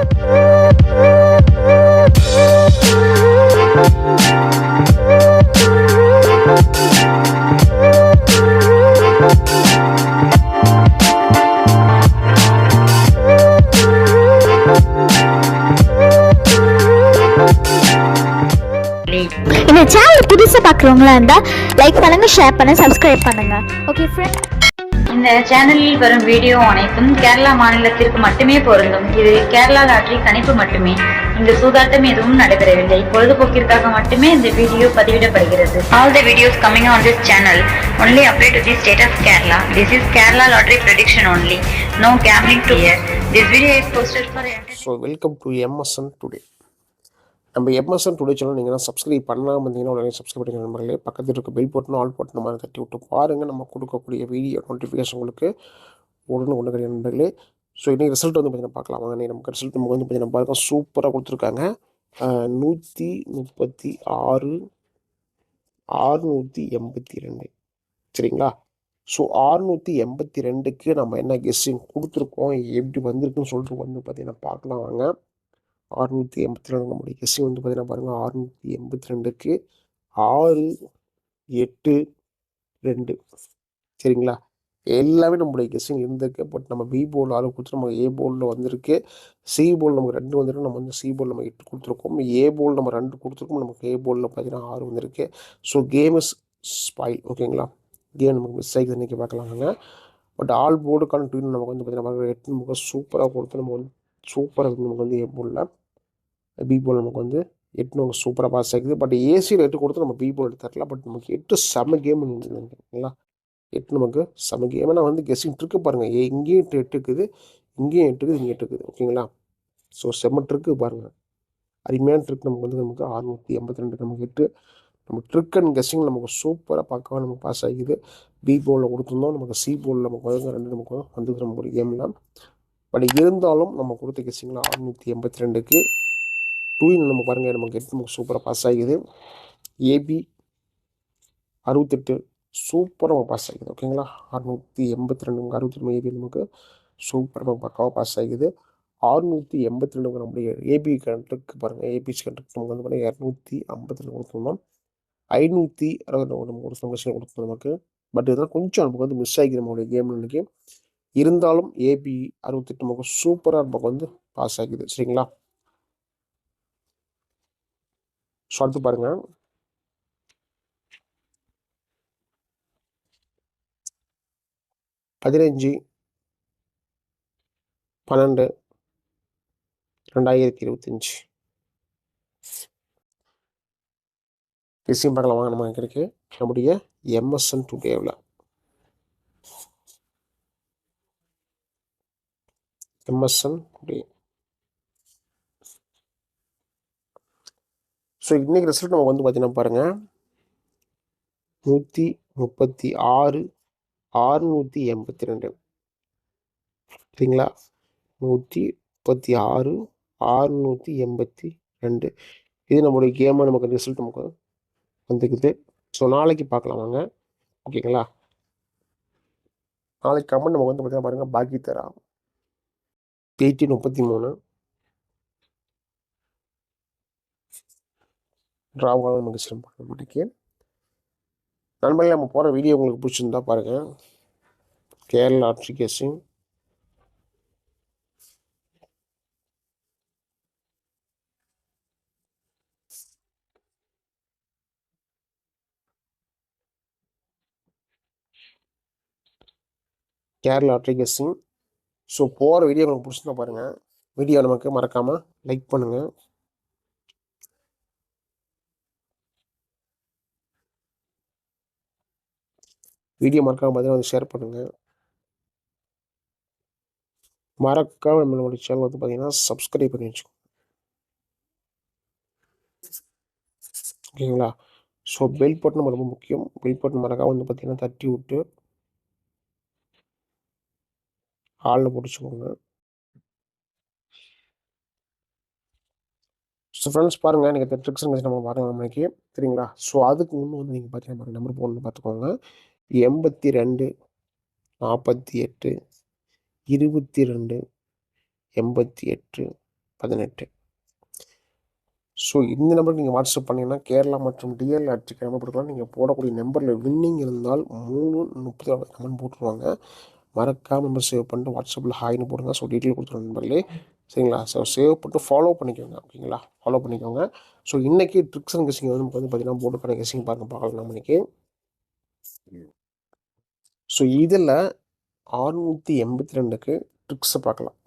இந்த சேனல் புதுசாக பார்க்குறவங்களா இருந்தால் லைக் பண்ணுங்கள், ஷேர் பண்ணுங்கள், சப்ஸ்கிரைப் பண்ணுங்கள். Okay friend. இந்த சேனலில் வரும் வீடியோ அனைத்தும் கேரளா மாநிலத்திற்கு மட்டுமே பொருந்தும். இது கேரளா லாட்டரி கணிப்பு மட்டுமே. இங்கு சூதாட்டம் எதுவும் நடைபெறவில்லை. பொழுதுபோக்கிற்காக மட்டுமே இந்த video பதிவிடப்படுகிறது. All the videos coming on this channel only apply to the state of Kerala. This is Kerala lottery prediction only. No gambling to here. This video is posted for entertainment. So welcome to MSN Today. நம்ம MSN today channel நீங்கள் subscribe பண்ணாமல் இருந்தீங்கன்னா உடனே subscribe பண்ணிக்க நண்பர்களே. பக்கத்தில் இருக்க bell button all button மாதிரி தட்டி விட்டு பாருங்கள். நம்ம கொடுக்கக்கூடிய வீடியோ நோட்டிஃபிகேஷன் உங்களுக்கு ஒன்று கிடையாது நண்பர்களே. ஸோ இன்றைக்கி ரிசல்ட் வந்து பார்த்தீங்கன்னா பார்க்கலாம் வாங்க. நமக்கு ரிசல்ட் நமக்கு வந்து பார்த்தீங்கன்னா பாருங்கள் சூப்பராக கொடுத்துருக்காங்க. 136 682 சரிங்களா. ஸோ 682க்கு நம்ம என்ன கெஸ்ஸிங் கொடுத்துருக்கோம், எப்படி வந்திருக்குன்னு சொல்லிட்டு வந்து பார்த்தீங்கன்னா பார்க்கலாம் வாங்க. 682 நம்முடைய கெஸ்ஸிங் வந்து பார்த்தீங்கன்னா பாருங்கள். 682க்கு 682 சரிங்களா. எல்லாமே நம்மளுடைய கெஸ்ஸிங் இருந்திருக்கு. பட் நம்ம பி போர்டில் 6 கொடுத்து நம்ம ஏ போர்டில் வந்திருக்கு. சி போர்டில் நமக்கு 2 வந்துருக்கு. நம்ம வந்து சி போர்டில் நம்ம 8 கொடுத்துருக்கோம். ஏ போர்டில் நம்ம 2 கொடுத்துருக்கோம். நமக்கு ஏ போர்டில் பார்த்தீங்கன்னா 6 வந்திருக்கு. ஸோ கேம் இஸ் ஸ்பாயில் ஓகேங்களா. கேம் நமக்கு மிஸ் ஆகிது இன்றைக்கி பார்க்கலாங்க. பட் ஆல் போர்டுக்கான ட்வீன் நமக்கு வந்து பார்த்தீங்கன்னா 8 நமக்கு சூப்பராக கொடுத்து நம்ம வந்து சூப்பராக நமக்கு வந்து ஏ போர்டில். பி போல் நமக்கு வந்து 8 நமக்கு சூப்பராக பாஸ் ஆகிக்குது. பட் ஏசியில் 8 கொடுத்து நம்ம பி போல் எடுத்து தரலாம். பட் நமக்கு 8 செம கேம் ஓகேங்களா. 8 நமக்கு செம கேம். ஏன்னா வந்து கெஸ்ஸிங் ட்ரிக்கு பாருங்கள். இங்கேயும் 8 இருக்குது, இங்கேயும் 8 இருக்குது, இங்கே 8 இருக்குது ஓகேங்களா. ஸோ செம்ம ட்ரிக்கு பாருங்கள். அருமையான ட்ரிக் நமக்கு வந்து நமக்கு 682 நமக்கு 8 நம்ம ட்ரிக் அண்ட் கெஸ்ஸிங் நமக்கு சூப்பராக பார்க்கவா நமக்கு பாஸ் ஆகிக்குது. பி போலில் கொடுத்துருந்தோம். நமக்கு சி போலில் நமக்கு வந்து 2 நமக்கு வந்து நம்ம ஒரு கேம்லாம். பட் இருந்தாலும் நம்ம கொடுத்த கெஸ்ஸிங்கில் 682க்கு டூயின் நம்ம பாருங்கள் நமக்கு 8 நமக்கு சூப்பராக பாஸ் ஆகிது. ஏபி 68 சூப்பராக நமக்கு பாஸ் ஆகிது ஓகேங்களா. 682 நமக்கு 68 ஏபி நமக்கு சூப்பராக நமக்கு பக்காவாக பாஸ் ஆகிது. 682 நம்முடைய ஏபி கண்ட்ருக்கு பாருங்கள். ஏபிசி கண்ட்ருக்கு நமக்கு வந்து பாருங்கள் 252 கொடுத்துருந்தோம். 560 நமக்கு ஒரு கெஸ்ஸிங் கொடுத்துருந்தோம் நமக்கு. பட் இதெல்லாம் கொஞ்சம் நமக்கு வந்து மிஸ் ஆகிது நம்மளுடைய கேம் இன்றைக்கி. இருந்தாலும் ஏபி 68 நமக்கு சூப்பராக நமக்கு வந்து பாஸ் ஆகிது சரிங்களா. ஸோ அடுத்து பாருங்கள் 15/12/2025 விஷயம் பார்க்கலாம் வாங்க. நம்ம இருக்கு நம்முடைய எம்எஸ்என் டுடேவில் எம்எஸ்என் டுடே. ஸோ இன்றைக்கி ரிசல்ட் நம்ம வந்து பார்த்தீங்கன்னா பாருங்கள் 136 682 சரிங்களா. 136 682 இது நம்மளுடைய கேமாக நமக்கு ரிசல்ட் நமக்கு வந்துக்குது. ஸோ நாளைக்கு பார்க்கலாம் வாங்க ஓகேங்களா. நாளைக்கு கமெண்ட் நம்ம வந்து பார்த்தீங்கன்னா பாருங்கள். பாக்கி தரா 1833 ட்ராவாக நமக்கு சிறப்பாக மாட்டேங்க. நண்பர்களே நம்ம போகிற வீடியோ உங்களுக்கு பிடிச்சிருந்தா பாருங்கள். Kerala lottery guessing Kerala lottery guessing. So போகிற வீடியோ உங்களுக்கு பிடிச்சிருந்தா பாருங்கள். வீடியோ நமக்கு மறக்காமல் லைக் பண்ணுங்கள். வீடியோ மறக்காமல் பார்த்தீங்கன்னா வந்து ஷேர் பண்ணுங்கள். மறக்காமல் நம்மளுடைய சேனல் வந்து பார்த்தீங்கன்னா சப்ஸ்கிரைப் பண்ணி வச்சுக்கோங்க ஓகேங்களா. ஸோ பெல் பட்டன் ரொம்ப முக்கியம். பெல் பட்டன் மறக்காமல் வந்து பார்த்தீங்கன்னா தட்டி விட்டு ஆளில் பிடிச்சிக்கோங்க. ஸோ ஃப்ரெண்ட்ஸ் பாருங்கள் நீங்கள் ட்ரிக்ஸ் நம்ம பாருங்கள் நம்மளுக்கு சரிங்களா. ஸோ அதுக்கு முன்னே வந்து நீங்கள் பார்த்தீங்கன்னா நம்பர் போடணும்னு பார்த்துக்கோங்க. 82 48 22 88 18. ஸோ இந்த நம்பருக்கு நீங்கள் வாட்ஸ்அப் பண்ணிங்கன்னா கேரளா மற்றும் டிஎல் லாட்ரிக்கு நம்பர் போட்டுக்கலாம். நீங்கள் போடக்கூடிய நம்பரில் வின்னிங் இருந்தால் 3:30 கமெண்ட் போட்டுருவாங்க. மறக்காமல் நம்பர் சேவ் பண்ணிட்டு வாட்ஸ்அப்பில் ஹாய்னு போடுங்க. ஸோ டீட்டெயில் கொடுத்துருவோம் நண்பர்களே, சரிங்களா? ஸோ சேவ் பண்ணிட்டு ஃபாலோ பண்ணிக்கோங்க, ஓகேங்களா? ஃபாலோ பண்ணிக்கோங்க. ஸோ இன்றைக்கி ட்ரிக்ஸ் அண்ட் கெஸிங் வந்து நமக்கு வந்து பார்த்தீங்கன்னா போர்டுக்கான கெஸிங் பார்க்கலாம் நம்ம இன்றைக்கி. ஸோ இதில் 682க்கு ட்ரிக்ஸை பார்க்கலாம்,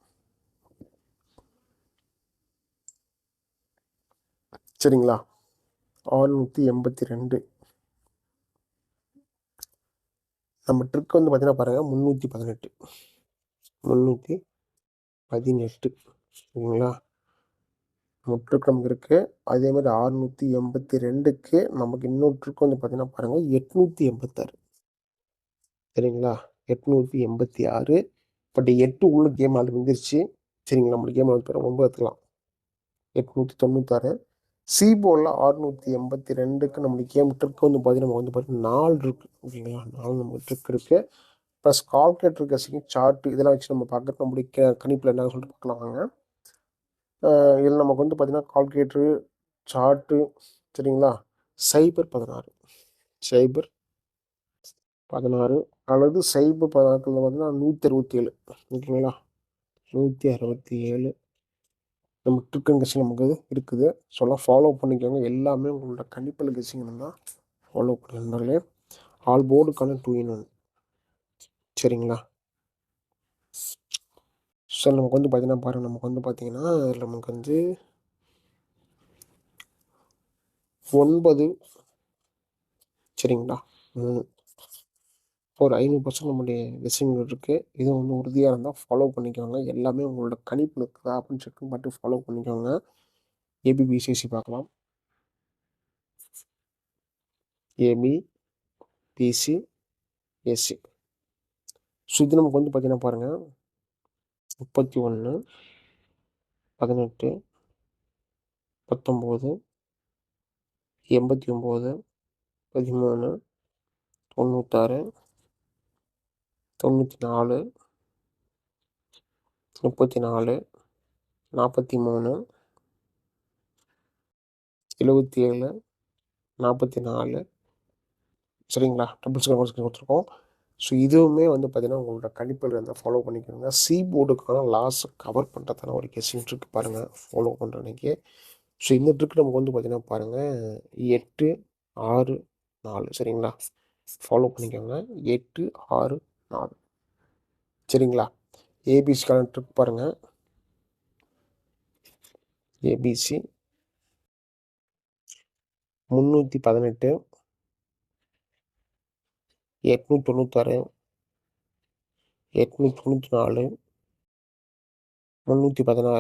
சரிங்களா? 682 நம்ம ட்ரிக் வந்து பார்த்தீங்கன்னா பாருங்கள் 318 சரிங்களா? நம்ம ட்ரிக் நமக்கு இருக்குது. அதே மாதிரி 682க்கு நமக்கு இன்னொரு ட்ரிக் வந்து பார்த்தீங்கன்னா பாருங்கள் 886, சரிங்களா? 886. பட் 8 உள்ள கேம் அது வந்துருச்சு, சரிங்களா? நம்ம கேம் வந்து 9 எடுத்துக்கலாம். 896 சிபோலில் 682க்கு நம்மளுக்கு கேம் ட்ரிக் வந்து பார்த்தீங்கன்னா நமக்கு வந்து பார்த்தீங்கன்னா 4 இருக்குது, ஓகேங்களா? 4 நமக்கு ட்ரிக் இருக்குது. ப்ளஸ் கால்குலேட்டர் கெஸிங் சார்ட்டு இதெல்லாம் வச்சு நம்ம பார்க்குறது நம்மளுடைய கணிப்பில் என்ன சொல்லிட்டு பார்க்கலாம் வாங்க. இதில் நமக்கு வந்து பார்த்தீங்கன்னா கால்குலேட்டரு சார்ட்டு, சரிங்களா? சைபர் 16 அல்லது சைபர் 16 பார்த்தீங்கன்னா 167, ஓகேங்களா? 167 நம்ம ட்ரிக் அண்ட் கெஸிங் நமக்கு இருக்குது. சொல்லலாம் ஃபாலோ பண்ணிக்கோங்க. எல்லாமே உங்களோட கணிப்பில் கெஸிங் இருந்தால் ஃபாலோ பண்ணுங்களே. ஆல் போர்டுக்கான 2 in 1, சரிங்களா? ஸோ நமக்கு வந்து பார்த்தீங்கன்னா பாருங்கள், நமக்கு வந்து பார்த்தீங்கன்னா இதில் நமக்கு வந்து 9, சரிங்களா? 3 ஒரு 500% நம்முடைய கெஸிங் இருக்குது. இது வந்து உறுதியாக இருந்தால் ஃபாலோ பண்ணிக்கோங்க. எல்லாமே உங்களோட கணிப்பு இருக்குதா அப்படின்னு செக் பண்ணிட்டு ஃபாலோ பண்ணிக்கோங்க. ஏபிபிசிசி பார்க்கலாம். ஏபிபிசிஎஸ்சி. ஸோ இது நமக்கு வந்து பார்த்தீங்கன்னா பாருங்கள் 31, 18, 19, 89, 13, 96, 94, 34, 43, 77, 44, சரிங்களா? டபுள் ஸ்கோர் கொடுத்துருக்கோம். ஸோ இதுவுமே வந்து பார்த்தீங்கன்னா உங்களோட கணிப்பில் இருந்தால் ஃபாலோ பண்ணிக்கோங்க. சி போர்டுக்கான லாஸை கவர் பண்ணுறதான ஒரு கெஸிங் ட்ரிக் பாருங்கள், ஃபாலோ பண்ணுற அன்றைக்கி. ஸோ இந்த ட்ரிக் நமக்கு வந்து பார்த்தீங்கன்னா பாருங்கள் 8, 6, 4, சரிங்களா? ஃபாலோ பண்ணிக்கோங்க. 8, 6, 4, சரிங்களா? ஏபிசிக்கான ட்ரிக் பாருங்கள். ஏபிசி 318, 896, 894, 316, 394,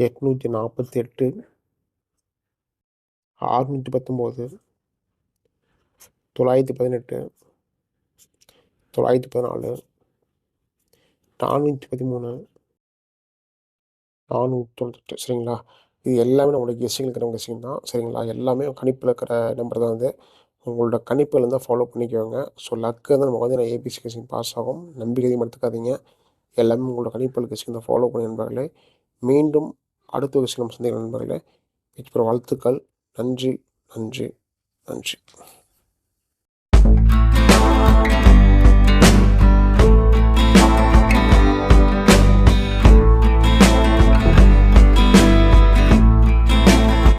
848, 619, 918, 914, 413, 498, சரிங்களா? இது எல்லாமே நம்மளோட கெஸ்ஸிங் இருக்கிற கெஸ்ஸிங் தான், சரிங்களா? எல்லாமே கணிப்பில் இருக்கிற நம்பர் தான். வந்து உங்களோட கணிப்பில் இருந்தால் ஃபாலோ பண்ணிக்கோங்க. ஸோ லக்கு வந்து நம்ம வந்து ஏபிசி கெஸ்ஸிங் பாஸ் ஆகும். நம்பிக்கையும் எடுத்துக்காதீங்க. எல்லாமே உங்களோட கணிப்பில் கெஸ்ஸிங் தான் ஃபாலோ பண்ணி நண்பர்களே. மீண்டும் அடுத்த விஷயம் நம்ம சந்திக்கிற நண்பர்களே. இப்போ வாழ்த்துக்கள். நன்றி.